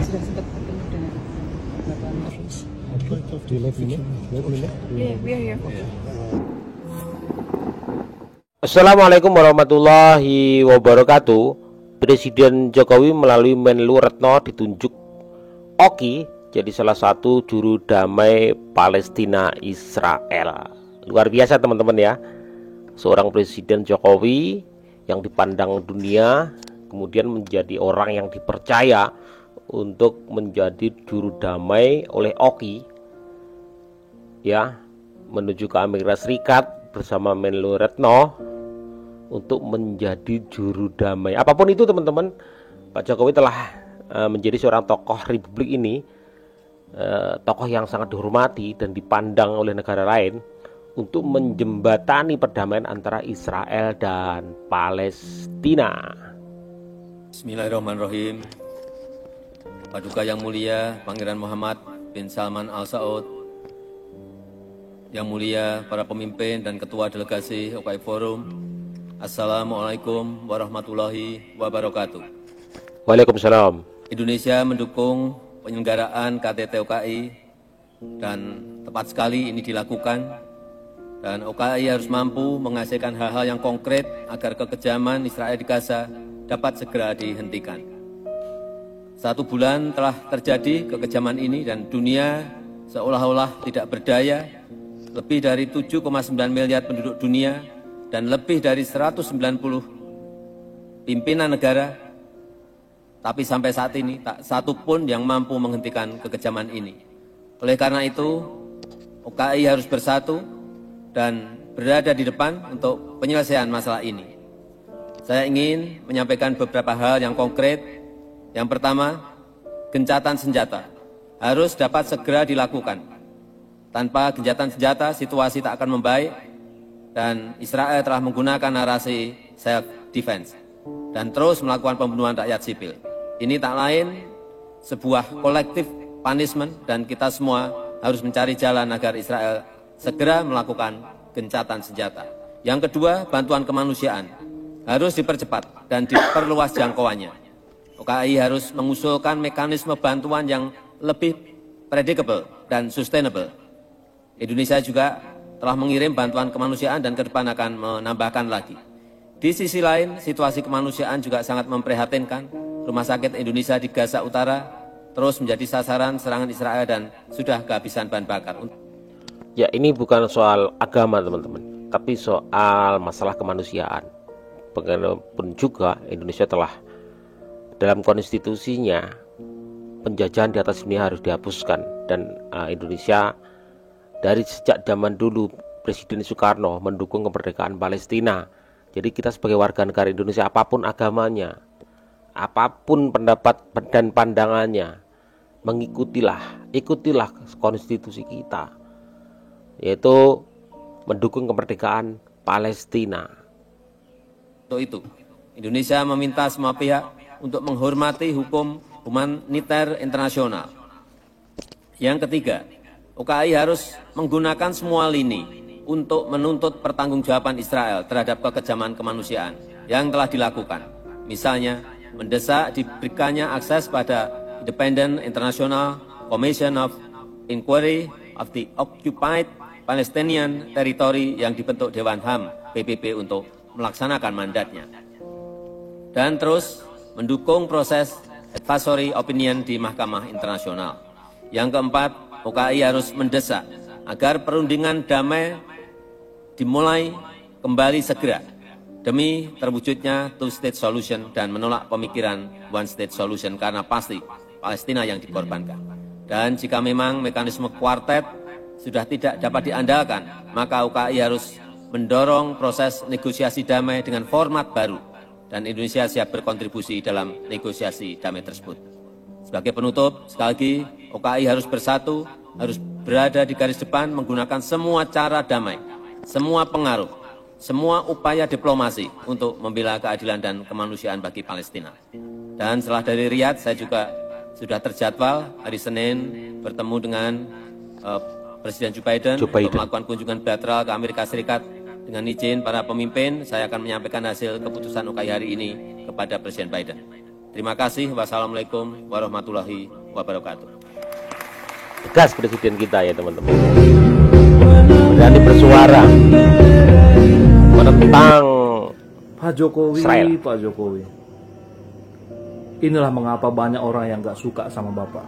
sudah sempat bertemu dengan Bapak Menteri. Do you let me know? Yeah, we are here. Assalamualaikum warahmatullahi wabarakatuh. Presiden Jokowi melalui Menlu Retno ditunjuk Oki jadi salah satu juru damai Palestina Israel. Luar biasa teman-teman ya. Seorang Presiden Jokowi yang dipandang dunia kemudian menjadi orang yang dipercaya untuk menjadi juru damai oleh Oki ya, menuju ke Amerika Serikat bersama Menlu Retno untuk menjadi juru damai. Apapun itu teman-teman, Pak Jokowi telah menjadi seorang tokoh Republik ini, tokoh yang sangat dihormati dan dipandang oleh negara lain untuk menjembatani perdamaian antara Israel dan Palestina. Bismillahirrahmanirrahim. Paduka yang mulia Pangeran Muhammad bin Salman Al Saud, yang mulia para pemimpin dan ketua delegasi OKI Forum, Assalamualaikum warahmatullahi wabarakatuh. Waalaikumsalam. Indonesia mendukung penyelenggaraan KTT OKI dan tepat sekali ini dilakukan, dan OKI harus mampu menghasilkan hal-hal yang konkret agar kekejaman Israel di Gaza dapat segera dihentikan. 1 bulan telah terjadi kekejaman ini dan dunia seolah-olah tidak berdaya. Lebih dari 7,9 miliar penduduk dunia dan lebih dari 190 pimpinan negara, tapi sampai saat ini tak satu pun yang mampu menghentikan kekejaman ini. Oleh karena itu, OKI harus bersatu dan berada di depan untuk penyelesaian masalah ini. Saya ingin menyampaikan beberapa hal yang konkret. Yang pertama, gencatan senjata harus dapat segera dilakukan. Tanpa gencatan senjata, situasi tak akan membaik, dan Israel telah menggunakan narasi self-defense dan terus melakukan pembunuhan rakyat sipil. Ini tak lain sebuah kolektif punishment, dan kita semua harus mencari jalan agar Israel segera melakukan gencatan senjata. Yang kedua, bantuan kemanusiaan harus dipercepat dan diperluas jangkauannya. OKI harus mengusulkan mekanisme bantuan yang lebih predictable dan sustainable. Indonesia juga telah mengirim bantuan kemanusiaan dan ke depan akan menambahkan lagi. Di sisi lain, situasi kemanusiaan juga sangat memprihatinkan. Rumah sakit Indonesia di Gaza Utara terus menjadi sasaran serangan Israel dan sudah kehabisan bahan bakar. Ya, ini bukan soal agama teman-teman, tapi soal masalah kemanusiaan. Bagaimanapun juga Indonesia telah dalam konstitusinya penjajahan di atas dunia harus dihapuskan, dan Indonesia dari sejak zaman dulu Presiden Soekarno mendukung kemerdekaan Palestina. Jadi kita sebagai warga negara Indonesia, apapun agamanya, apapun pendapat dan pandangannya, ikutilah konstitusi kita, yaitu mendukung kemerdekaan Palestina. Untuk itu, Indonesia meminta semua pihak untuk menghormati hukum humaniter internasional. Yang ketiga, OKI harus menggunakan semua lini untuk menuntut pertanggungjawaban Israel terhadap kekejaman kemanusiaan yang telah dilakukan. Misalnya, mendesak diberikannya akses pada Independent International Commission of Inquiry of the Occupied Palestinian Territory yang dibentuk Dewan HAM PBB untuk melaksanakan mandatnya. Dan terus mendukung proses advisory opinion di Mahkamah Internasional. Yang keempat, OKI harus mendesak agar perundingan damai dimulai kembali segera demi terwujudnya two-state solution dan menolak pemikiran one-state solution, karena pasti Palestina yang dikorbankan. Dan jika memang mekanisme kuartet sudah tidak dapat diandalkan, maka OKI harus mendorong proses negosiasi damai dengan format baru, dan Indonesia siap berkontribusi dalam negosiasi damai tersebut. Sebagai penutup, sekali lagi, OKI harus bersatu, harus berada di garis depan menggunakan semua cara damai, semua pengaruh, semua upaya diplomasi untuk membela keadilan dan kemanusiaan bagi Palestina. Dan setelah dari Riyadh, saya juga sudah terjadwal hari Senin bertemu dengan Presiden Joe Biden untuk melakukan kunjungan bilateral ke Amerika Serikat. Dengan izin para pemimpin, saya akan menyampaikan hasil keputusan OKI hari ini kepada Presiden Biden. Terima kasih. Wassalamualaikum warahmatullahi wabarakatuh. wabarakatuh. Tegas presiden kita ya teman-teman, berani bersuara menentang Pak Jokowi, Israel. Pak Jokowi. Inilah mengapa banyak orang yang gak suka sama Bapak.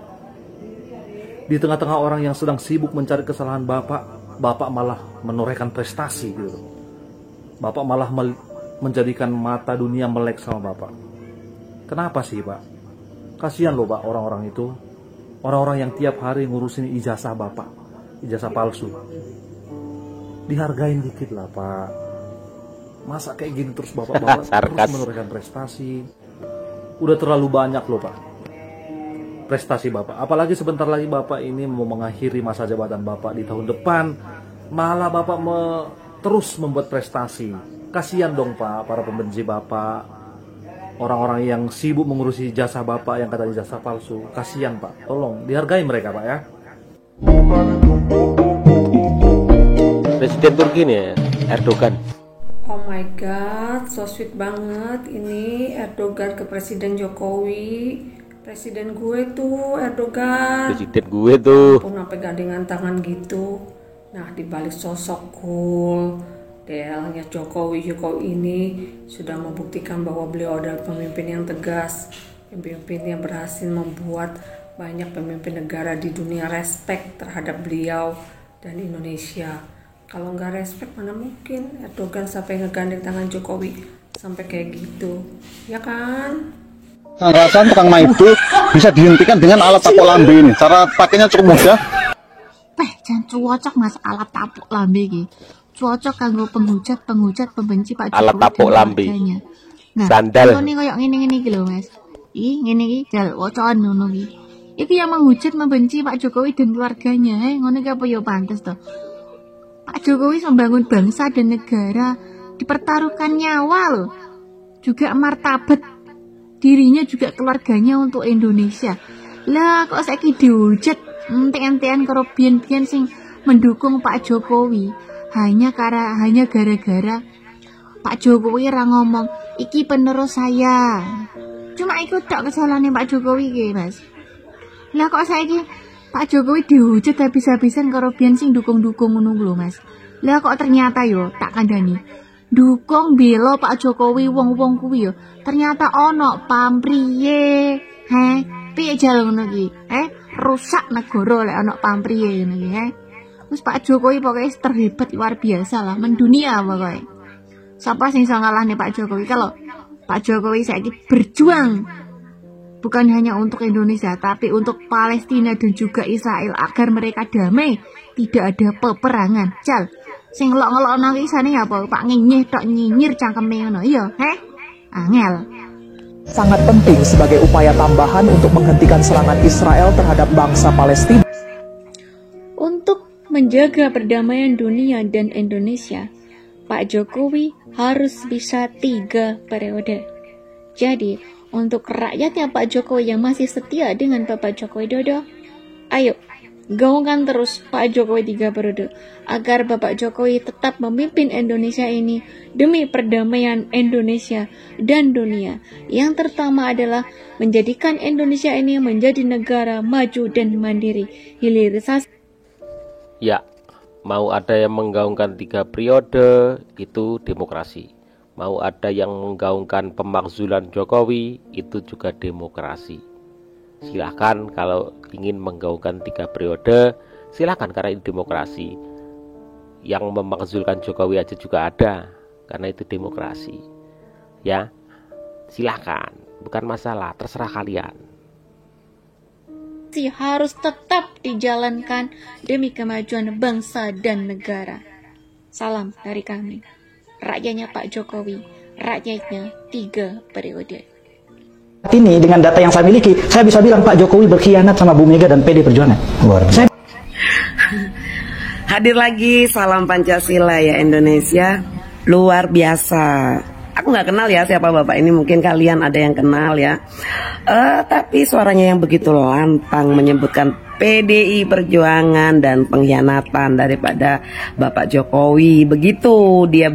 Di tengah-tengah orang yang sedang sibuk mencari kesalahan Bapak malah menorehkan prestasi gitu. Bapak malah menjadikan mata dunia melek sama Bapak. Kenapa sih Pak? Kasihan loh Pak orang-orang itu. Orang-orang yang tiap hari ngurusin ijazah Bapak, ijazah palsu. Dihargain dikit lah Pak. Masa kayak gini terus Bapak terus menorehkan prestasi. Udah terlalu banyak loh Pak prestasi Bapak. Apalagi sebentar lagi Bapak ini mau mengakhiri masa jabatan Bapak di tahun depan. Malah Bapak terus membuat prestasi. Kasihan dong Pak para pembenci Bapak. Orang-orang yang sibuk mengurusi jasa Bapak yang katanya jasa palsu. Kasihan Pak. Tolong dihargai mereka Pak ya. Presiden Turki nih ya, Erdogan. Oh my god, so sweet banget ini Erdogan ke Presiden Jokowi. Presiden gue tuh Erdogan. Presiden gue tuh. Pun sampai gandengan tangan gitu. Nah, dibalik sosok cool DL-nya Jokowi ini sudah membuktikan bahwa beliau adalah pemimpin yang tegas, pemimpin yang berhasil membuat banyak pemimpin negara di dunia respect terhadap beliau dan Indonesia. Kalau nggak respect mana mungkin Erdogan sampai ngegandeng tangan Jokowi sampai kayak gitu, ya kan? Kekerasan tukang itu bisa dihentikan dengan alat tapuk lambe ini. Cara pakainya cukup mudah. Jangan cocok mas alat tapuk lambe iki. Cocok kanggo penghujat pembenci Pak Jokowi. Alat tapuk lambe. Nah, sandal. Ini koyok ngene iki lho mas. Ngene iki jal wocoan ngono iki. Iki yang menghujat membenci Pak Jokowi dan keluarganya. Ngono iki apa ya pantes to? Pak Jokowi membangun bangsa dan negara, dipertaruhkan nyawa loh, juga martabat dirinya juga keluarganya untuk Indonesia. Lah kok saiki dihujat ente-entean karo biyen-biyen sing mendukung Pak Jokowi hanya gara-gara Pak Jokowi ra ngomong iki penerus saya. Cuma iku tok kesalahannya Pak Jokowi iki, Mas. Lah kok saiki Pak Jokowi dihujat habis-habisan karo biyen sing dukung-dukung ngono lho, Mas. Lah kok ternyata yo tak kandhani. Dukung bela Pak Jokowi wong-wong kuwi yo. Ternyata ono pampriye. Piye jal ngono iki? Rusak negara lek ono pampriye ngono iki, Terus Pak Jokowi pokoknya terhebat luar biasa lah, mendunia pokoknya. Siapa sing iso ngalahne Pak Jokowi? Kalau Pak Jokowi saiki berjuang bukan hanya untuk Indonesia, tapi untuk Palestina dan juga Israel agar mereka damai, tidak ada peperangan. Cal, sing ngelok-ngelokno iki isane apa? Pak nyinyir tok nyinyir cangkeme ngono. Iya, angel. Sangat penting sebagai upaya tambahan untuk menghentikan serangan Israel terhadap bangsa Palestina. Untuk menjaga perdamaian dunia dan Indonesia, Pak Jokowi harus bisa 3 periode. Jadi, untuk rakyatnya Pak Jokowi yang masih setia dengan Bapak Joko Widodo, ayo gaungkan terus Pak Jokowi 3 periode agar Bapak Jokowi tetap memimpin Indonesia ini demi perdamaian Indonesia dan dunia. Yang pertama adalah menjadikan Indonesia ini menjadi negara maju dan mandiri. Hilirisasi. Ya, mau ada yang menggaungkan 3 periode, itu demokrasi. Mau ada yang menggaungkan pemakzulan Jokowi, itu juga demokrasi. Silahkan kalau ingin menggaungkan 3 periode, silahkan karena ini demokrasi. Yang memakzulkan Jokowi aja juga ada, karena itu demokrasi. Ya, silahkan, bukan masalah, terserah kalian. Harus tetap dijalankan demi kemajuan bangsa dan negara. Salam dari kami, rakyatnya Pak Jokowi, rakyatnya 3 periode. Ini dengan data yang saya miliki, saya bisa bilang Pak Jokowi berkhianat sama Bu Mega dan PD Perjuangan. Hadir lagi, salam Pancasila ya Indonesia, luar biasa. Aku nggak kenal ya siapa bapak ini, mungkin kalian ada yang kenal ya. Tapi suaranya yang begitu lantang menyebutkan PDI Perjuangan dan pengkhianatan daripada Bapak Jokowi. Begitu dia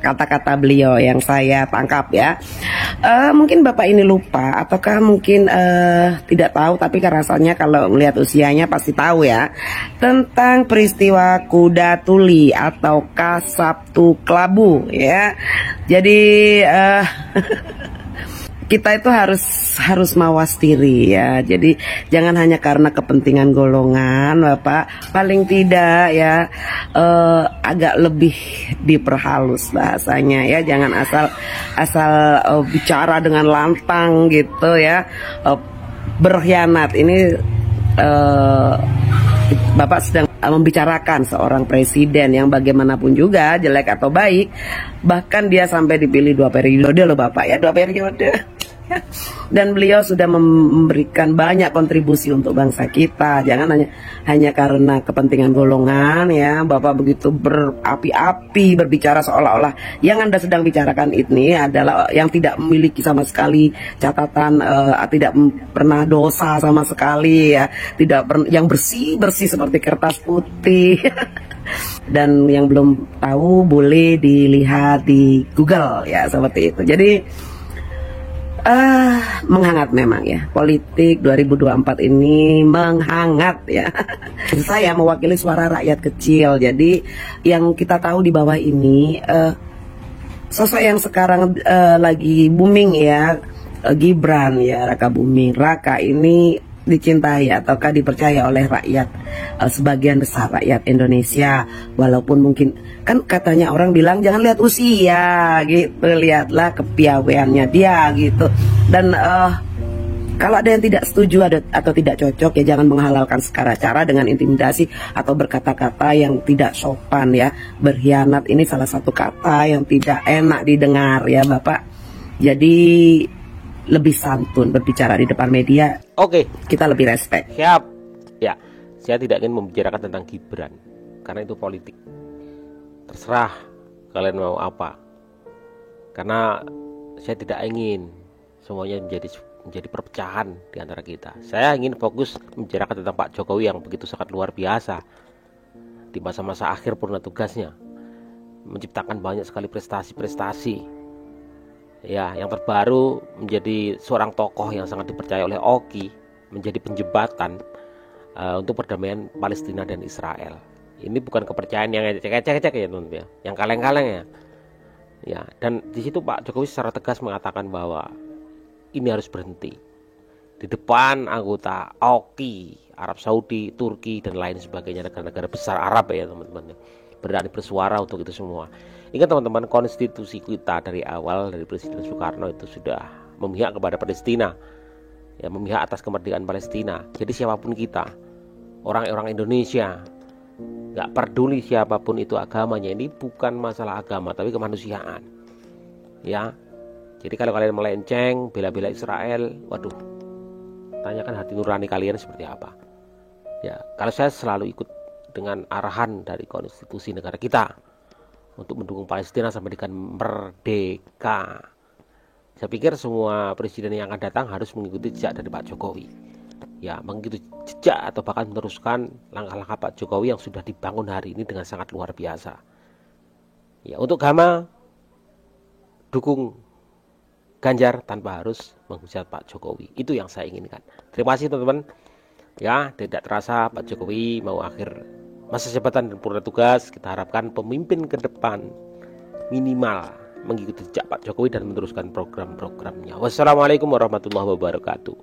kata-kata beliau yang saya tangkap ya. Mungkin Bapak ini lupa ataukah mungkin tidak tahu, tapi rasanya kalau melihat usianya pasti tahu ya, tentang peristiwa kuda tuli atau Sabtu Kelabu ya. Jadi kita itu harus mawas diri ya. Jadi jangan hanya karena kepentingan golongan, Bapak, paling tidak ya agak lebih diperhalus bahasanya ya. Jangan asal bicara dengan lantang gitu ya. Berkhianat ini Bapak sedang membicarakan seorang presiden yang bagaimanapun juga jelek atau baik, bahkan dia sampai dipilih 2 periode loh Bapak ya, 2 periode. Dan beliau sudah memberikan banyak kontribusi untuk bangsa kita. Jangan hanya karena kepentingan golongan ya, Bapak begitu berapi-api berbicara seolah-olah yang Anda sedang bicarakan ini adalah yang tidak memiliki sama sekali catatan, tidak pernah dosa sama sekali ya, yang bersih-bersih seperti kertas putih. Dan yang belum tahu boleh dilihat di Google ya, seperti itu. Jadi menghangat memang ya, politik 2024 ini menghangat ya. Saya mewakili suara rakyat kecil. Jadi yang kita tahu di bawah ini sosok yang sekarang lagi booming ya, Gibran ya, Raka Buming Raka ini dicintai ataukah dipercaya oleh rakyat, sebagian besar rakyat Indonesia. Walaupun mungkin kan katanya orang bilang jangan lihat usia gitu, lihatlah kepiawaiannya dia gitu. Dan kalau ada yang tidak setuju atau tidak cocok ya jangan menghalalkan segala cara dengan intimidasi atau berkata-kata yang tidak sopan ya. Berkhianat ini salah satu kata yang tidak enak didengar ya Bapak. Jadi lebih santun berbicara di depan media. Oke, kita lebih respect. Siap. Ya, saya tidak ingin membicarakan tentang Gibran karena itu politik. Terserah kalian mau apa. Karena saya tidak ingin semuanya menjadi perpecahan di antara kita. Saya ingin fokus membicarakan tentang Pak Jokowi yang begitu sangat luar biasa di masa-masa akhir purna tugasnya, menciptakan banyak sekali prestasi-prestasi. Ya, yang terbaru menjadi seorang tokoh yang sangat dipercaya oleh Oki, menjadi penjembatan untuk perdamaian Palestina dan Israel. Ini bukan kepercayaan yang ecek-ecek ya teman-teman ya, yang kaleng-kaleng ya. Ya, dan di situ Pak Jokowi secara tegas mengatakan bahwa ini harus berhenti. Di depan anggota Oki, Arab Saudi, Turki dan lain sebagainya, negara-negara besar Arab ya teman-teman. Berani bersuara untuk itu semua. Ingat teman-teman, konstitusi kita dari awal dari Presiden Soekarno itu sudah memihak kepada Palestina, ya, memihak atas kemerdekaan Palestina. Jadi siapapun kita, orang-orang Indonesia, nggak peduli siapapun itu agamanya, ini bukan masalah agama tapi kemanusiaan, ya. Jadi kalau kalian melenceng bela-bela Israel, waduh, tanyakan hati nurani kalian seperti apa. Ya, kalau saya selalu ikut dengan arahan dari konstitusi negara kita untuk mendukung Palestina sampai dengan merdeka. Saya pikir semua presiden yang akan datang harus mengikuti jejak dari Pak Jokowi. Ya, mengikuti jejak atau bahkan meneruskan langkah-langkah Pak Jokowi yang sudah dibangun hari ini dengan sangat luar biasa. Ya, untuk Gama dukung Ganjar tanpa harus menghujat Pak Jokowi. Itu yang saya inginkan. Terima kasih teman-teman. Ya, tidak terasa Pak Jokowi mau akhir masa jabatan dan purna tugas. Kita harapkan pemimpin ke depan minimal mengikuti jejak Pak Jokowi dan meneruskan program-programnya. Wassalamualaikum warahmatullahi wabarakatuh.